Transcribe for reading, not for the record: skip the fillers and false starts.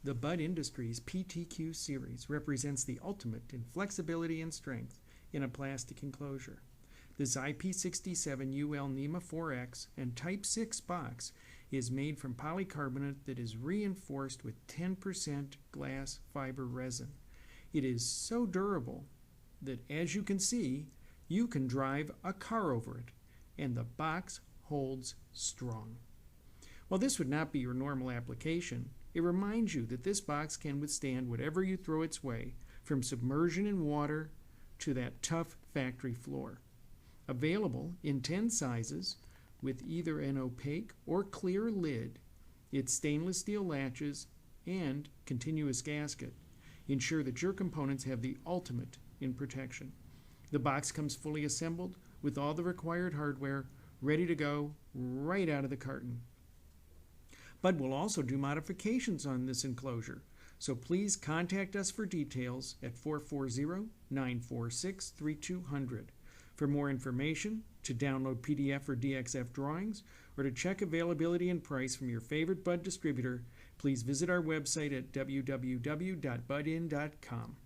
The Bud Industries PTQ Series represents the ultimate in flexibility and strength in a plastic enclosure. This IP67 NEMA 4X and Type 6 box is made from polycarbonate that is reinforced with 10% glass fiber resin. It is so durable that, as you can see, you can drive a car over it, and the box holds strong. While this would not be your normal application, it reminds you that this box can withstand whatever you throw its way, from submersion in water to that tough factory floor. Available in 10 sizes with either an opaque or clear lid, its stainless steel latches and continuous gasket ensure that your components have the ultimate in protection. The box comes fully assembled with all the required hardware ready to go right out of the carton. Bud will also do modifications on this enclosure, so please contact us for details at 440-946-3200. For more information, to download PDF or DXF drawings, or to check availability and price from your favorite Bud distributor, please visit our website at www.budin.com.